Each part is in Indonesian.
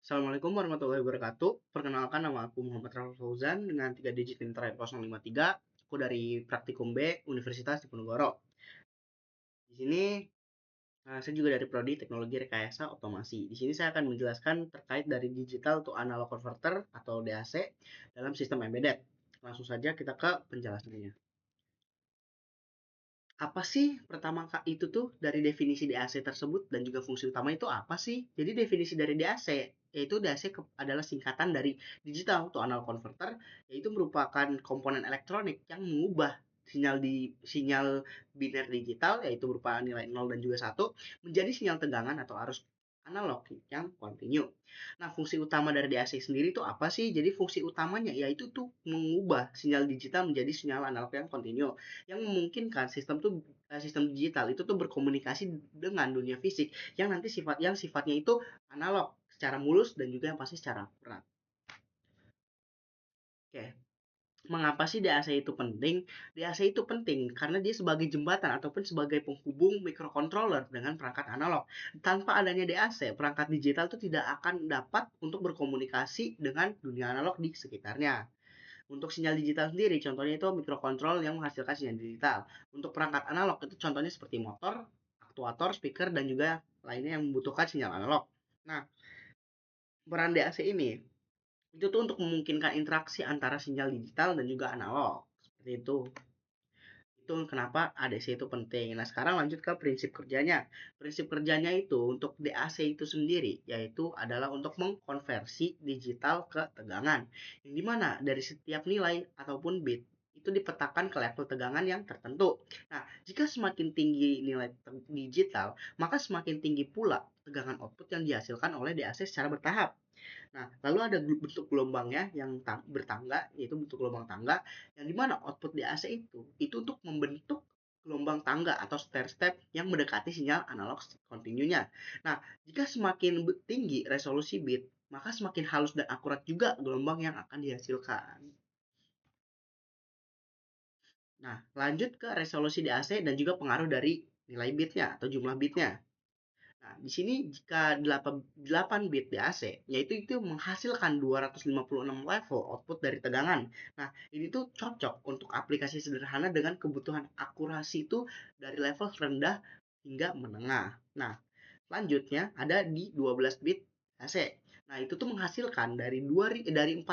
Assalamualaikum warahmatullahi wabarakatuh. Perkenalkan nama aku Muhammad Raul Fauzan dengan 3 digit NIM terakhir 053. Aku dari Praktikum B Universitas Diponegoro. Di sini saya juga dari Prodi Teknologi Rekayasa Otomasi. Di sini saya akan menjelaskan terkait dari digital to analog converter atau DAC dalam sistem embedded. Langsung saja kita ke penjelasannya. Apa sih pertama itu tuh dari definisi DAC tersebut dan juga fungsi utama itu apa sih? Jadi definisi dari DAC yaitu DAC adalah singkatan dari digital to analog converter, yaitu merupakan komponen elektronik yang mengubah sinyal biner digital yaitu berupa nilai 0 dan juga 1 menjadi sinyal tegangan atau arus analog yang kontinu. Nah, fungsi utama dari DAC sendiri itu apa sih? Jadi fungsi utamanya yaitu tuh mengubah sinyal digital menjadi sinyal analog yang kontinu yang memungkinkan sistem digital itu tuh berkomunikasi dengan dunia fisik yang sifatnya itu analog secara mulus dan juga yang pasti secara akurat. Oke, mengapa sih DAC itu penting? DAC itu penting karena dia sebagai jembatan ataupun sebagai penghubung microcontroller dengan perangkat analog. Tanpa adanya DAC, perangkat digital itu tidak akan dapat untuk berkomunikasi dengan dunia analog di sekitarnya. Untuk sinyal digital sendiri, contohnya itu mikrokontrol yang menghasilkan sinyal digital. Untuk perangkat analog itu contohnya seperti motor, aktuator, speaker, dan juga lainnya yang membutuhkan sinyal analog. Nah, peran DAC ini itu tuh untuk memungkinkan interaksi antara sinyal digital dan juga analog. Seperti itu. Itu kenapa ADC itu penting. Nah, sekarang lanjut ke prinsip kerjanya. Prinsip kerjanya itu untuk DAC itu sendiri, yaitu adalah untuk mengkonversi digital ke tegangan. Yang dimana dari setiap nilai ataupun bit itu dipetakan ke level tegangan yang tertentu. Nah, jika semakin tinggi nilai digital, maka semakin tinggi pula tegangan output yang dihasilkan oleh DAC secara bertahap. Nah, lalu ada bentuk gelombangnya yang bertangga, yaitu bentuk gelombang tangga, yang dimana output DAC itu untuk membentuk gelombang tangga atau stair-step yang mendekati sinyal analog kontinunya. Nah, jika semakin tinggi resolusi bit, maka semakin halus dan akurat juga gelombang yang akan dihasilkan. Nah, lanjut ke resolusi DAC dan juga pengaruh dari nilai bitnya atau jumlah bitnya. Nah, di sini jika 8 bit DAC, yaitu itu menghasilkan 256 level output dari tegangan. Nah, ini tuh cocok untuk aplikasi sederhana dengan kebutuhan akurasi itu dari level rendah hingga menengah. Nah, selanjutnya ada di 12 bit AC. Nah, itu tuh menghasilkan dari 4096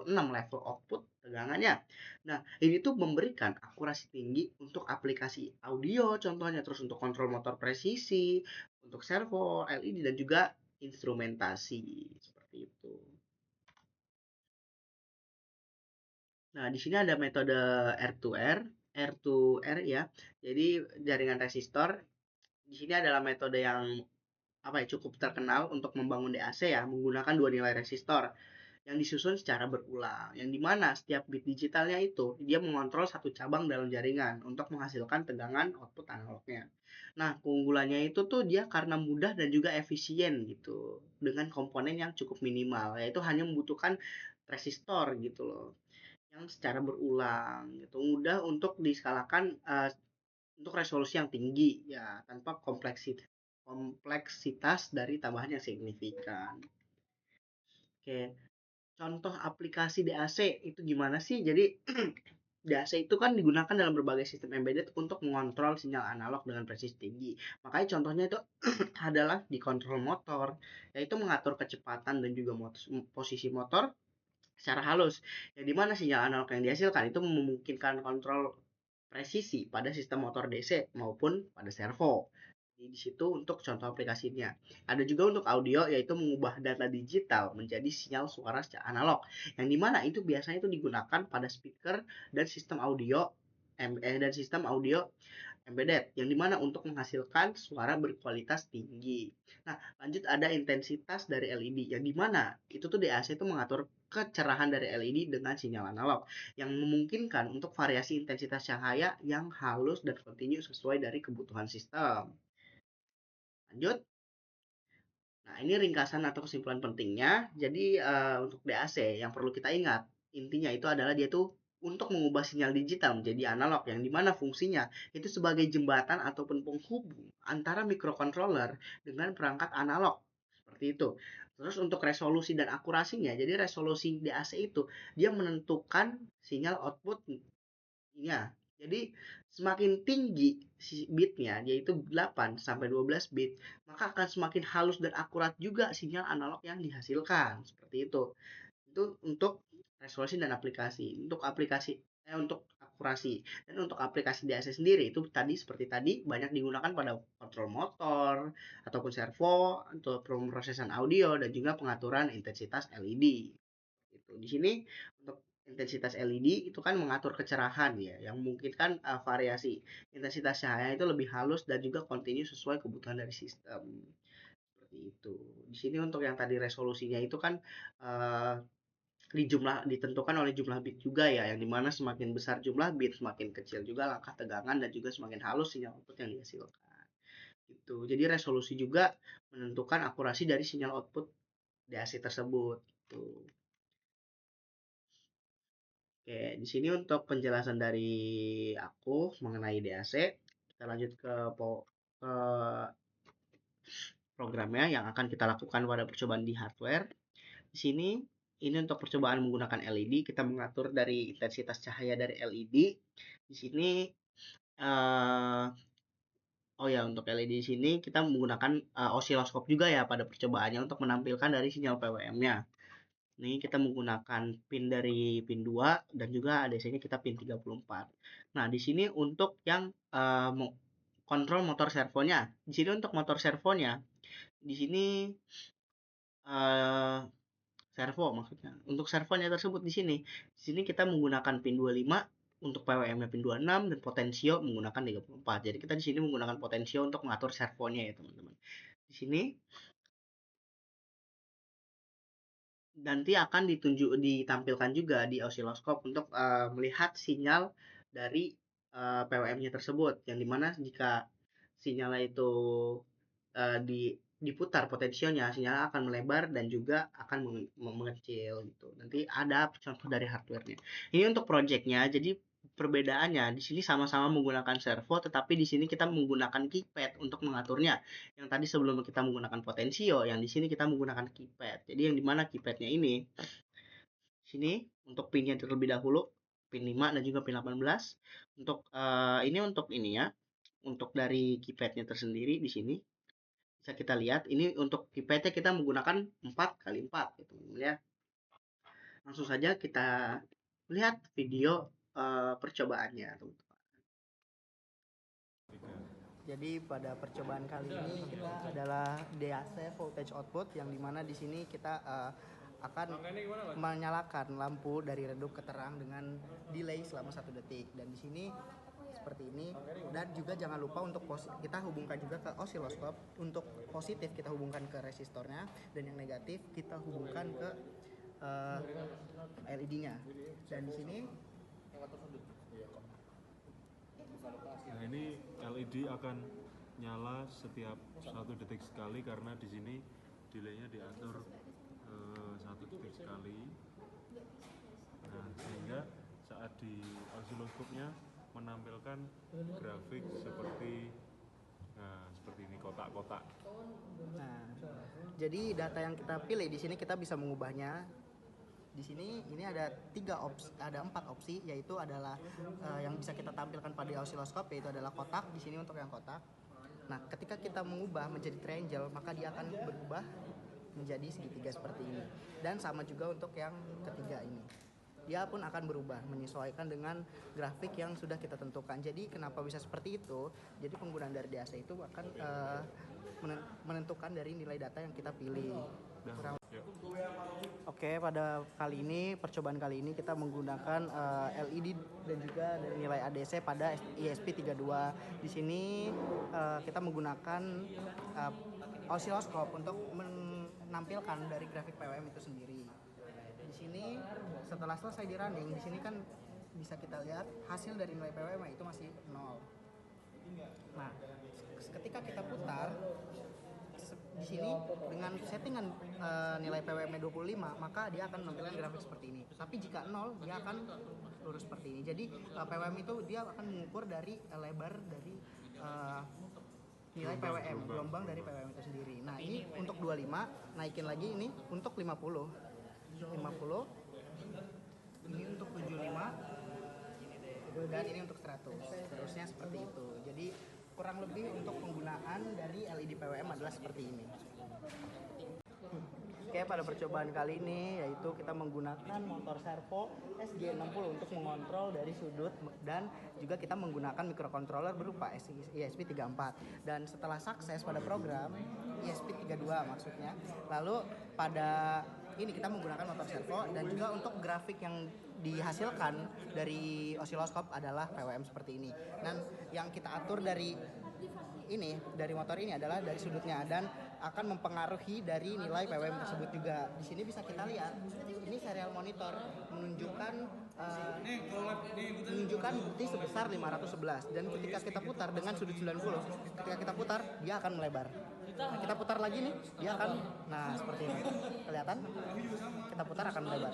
level output tegangannya. Nah, ini tuh memberikan akurasi tinggi untuk aplikasi audio contohnya, terus untuk kontrol motor presisi, untuk servo, LED dan juga instrumentasi seperti itu. Nah, di sini ada metode R2R, R2R ya. Jadi jaringan resistor. Di sini adalah metode yang cukup terkenal untuk membangun DAC ya, menggunakan dua nilai resistor yang disusun secara berulang, yang dimana setiap bit digitalnya itu dia mengontrol satu cabang dalam jaringan untuk menghasilkan tegangan output analognya. Nah, keunggulannya itu tuh dia karena mudah dan juga efisien gitu, dengan komponen yang cukup minimal, yaitu hanya membutuhkan resistor gitu loh, yang secara berulang gitu, mudah untuk diskalakan untuk resolusi yang tinggi ya, tanpa kompleksitas dari tambahan yang signifikan. Oke, contoh aplikasi DAC itu gimana sih? Jadi DAC itu kan digunakan dalam berbagai sistem embedded untuk mengontrol sinyal analog dengan presisi tinggi. Makanya contohnya itu adalah di kontrol motor, yaitu mengatur kecepatan dan juga posisi motor secara halus. Yang dimana sinyal analog yang dihasilkan itu memungkinkan kontrol presisi pada sistem motor DC maupun pada servo. Di situ untuk contoh aplikasinya. Ada juga untuk audio yaitu mengubah data digital menjadi sinyal suara secara analog. Yang dimana itu biasanya itu digunakan pada speaker dan sistem audio embedded yang dimana untuk menghasilkan suara berkualitas tinggi. Nah, lanjut ada intensitas dari LED yang dimana itu tuh DAC itu mengatur kecerahan dari LED dengan sinyal analog yang memungkinkan untuk variasi intensitas cahaya yang halus dan kontinu sesuai dari kebutuhan sistem. Lanjut. Nah, ini ringkasan atau kesimpulan pentingnya. Jadi, untuk DAC yang perlu kita ingat, intinya itu adalah dia tuh untuk mengubah sinyal digital menjadi analog, yang dimana fungsinya itu sebagai jembatan ataupun penghubung antara microcontroller dengan perangkat analog. Seperti itu. Terus untuk resolusi dan akurasinya, jadi resolusi DAC itu dia menentukan sinyal output-nya. Jadi semakin tinggi si bitnya, yaitu 8 sampai 12 bit, maka akan semakin halus dan akurat juga sinyal analog yang dihasilkan. Seperti itu. Itu untuk resolusi dan aplikasi. Untuk akurasi. Dan untuk aplikasi DAC sendiri itu tadi seperti tadi banyak digunakan pada kontrol motor ataupun servo untuk pemrosesan audio dan juga pengaturan intensitas LED. Gitu. Di sini untuk intensitas LED itu kan mengatur kecerahan ya, yang memungkinkan variasi intensitas cahaya itu lebih halus dan juga kontinu sesuai kebutuhan dari sistem. Seperti itu. Di sini untuk yang tadi resolusinya itu kan uh, ditentukan oleh jumlah bit juga ya, yang dimana semakin besar jumlah bit semakin kecil juga langkah tegangan dan juga semakin halus sinyal output yang dihasilkan gitu. Jadi resolusi juga menentukan akurasi dari sinyal output DAC tersebut gitu. Oke, di sini untuk penjelasan dari aku mengenai DAC, kita lanjut ke programnya yang akan kita lakukan pada percobaan di hardware. Di sini ini untuk percobaan menggunakan LED, kita mengatur dari intensitas cahaya dari LED. Di sini oh ya, untuk LED di sini kita menggunakan osiloskop juga ya pada percobaannya untuk menampilkan dari sinyal PWM-nya. Ini kita menggunakan pin dari pin 2 dan juga ADC-nya kita pin 34. Nah, di sini untuk yang kontrol motor servonya. Di sini untuk motor servonya, di sini uh, servo maksudnya. Untuk servonya tersebut di sini. Di sini kita menggunakan pin 25 untuk PWM-nya pin 26 dan potensio menggunakan 34. Jadi kita di sini menggunakan potensio untuk mengatur servonya ya, teman-teman. Di sini nanti akan ditampilkan juga di osiloskop untuk melihat sinyal dari PWM-nya tersebut, yang dimana jika sinyalnya itu diputar potensionya, sinyal akan melebar dan juga akan mengecil gitu. Nanti ada contoh dari hardware-nya. Ini untuk project-nya, jadi perbedaannya di sini sama-sama menggunakan servo, tetapi di sini kita menggunakan keypad untuk mengaturnya. Yang tadi sebelum kita menggunakan potensio, yang di sini kita menggunakan keypad. Jadi yang dimana keypadnya ini, sini untuk pinnya terlebih dahulu, pin 5 dan juga pin 18. Untuk ini untuk ini ya, untuk dari keypadnya tersendiri di sini bisa kita lihat ini untuk pipetnya kita menggunakan 4x4 gitu ya. Langsung saja kita lihat video percobaannya teman-teman. Jadi pada percobaan kali ini kita adalah DAC voltage output, yang dimana di sini kita akan menyalakan lampu dari redup ke terang dengan delay selama 1 detik, dan di sini seperti ini. Dan juga jangan lupa untuk kita hubungkan juga ke osiloskop. Untuk positif kita hubungkan ke resistornya, dan yang negatif kita hubungkan ke LED-nya. Dan di sini nah ini LED akan nyala setiap 1 detik sekali karena di sini delaynya diatur 1 detik sekali. Nah, sehingga saat di osiloskopnya menampilkan grafik seperti ini kotak-kotak. Nah, jadi data yang kita pilih di sini kita bisa mengubahnya. Di sini ini ada 4 opsi, yaitu adalah yang bisa kita tampilkan pada osiloskop, yaitu adalah kotak. Di sini untuk yang kotak. Nah, ketika kita mengubah menjadi triangle, maka dia akan berubah menjadi segitiga seperti ini. Dan sama juga untuk yang ketiga ini. Dia pun akan berubah menyesuaikan dengan grafik yang sudah kita tentukan. Jadi kenapa bisa seperti itu? Jadi penggunaan dari DAC itu akan menentukan dari nilai data yang kita pilih. Oke, pada percobaan kali ini kita menggunakan LED dan juga dari nilai ADC pada ESP32. Di sini kita menggunakan osiloskop untuk menampilkan dari grafik PWM itu sendiri. Di sini setelah selesai di running, di sini kan bisa kita lihat hasil dari nilai PWM itu masih 0. Nah, ketika kita putar di sini dengan settingan nilai PWM 25, maka dia akan menampilkan grafik seperti ini. Tapi jika 0, dia akan lurus seperti ini. Jadi PWM itu dia akan mengukur dari lebar dari nilai PWM, gelombang dari PWM itu sendiri. Nah, ini untuk 25, naikin lagi ini untuk 50. 50. Ini untuk 75 dan ini untuk 100. Seterusnya seperti itu. Jadi kurang lebih untuk penggunaan dari LED PWM adalah seperti ini. Oke, pada percobaan kali ini yaitu kita menggunakan motor servo SG60 untuk mengontrol dari sudut, dan juga kita menggunakan microcontroller berupa ESP34. Dan setelah sukses pada program ESP32 maksudnya, lalu pada ini kita menggunakan motor servo, dan juga untuk grafik yang dihasilkan dari osiloskop adalah PWM seperti ini. Dan yang kita atur dari motor ini adalah dari sudutnya, dan akan mempengaruhi dari nilai PWM tersebut juga. Di sini bisa kita lihat, ini serial monitor menunjukkan bukti sebesar 511, dan ketika kita putar dengan sudut 90, ketika kita putar dia akan melebar. Nah, kita putar lagi nih, dia akan, nah seperti ini, kelihatan? Kita putar akan melebar.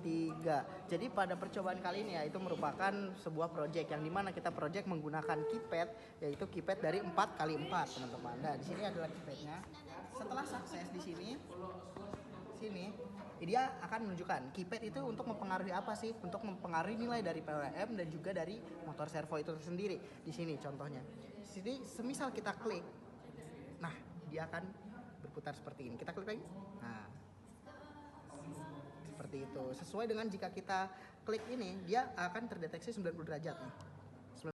Tiga. Jadi pada percobaan kali ini ya, itu merupakan sebuah project yang dimana kita project menggunakan keypad, yaitu keypad dari 4x4 teman-teman. Nah, di sini adalah keypadnya. Setelah sukses di sini dia akan menunjukkan keypad itu untuk mempengaruhi apa sih? Untuk mempengaruhi nilai dari PWM dan juga dari motor servo itu sendiri. Di sini contohnya. Di sini semisal kita klik, nah dia akan berputar seperti ini. Kita klik lagi. Nah, seperti itu. Sesuai dengan jika kita klik ini, dia akan terdeteksi 90 derajat nih.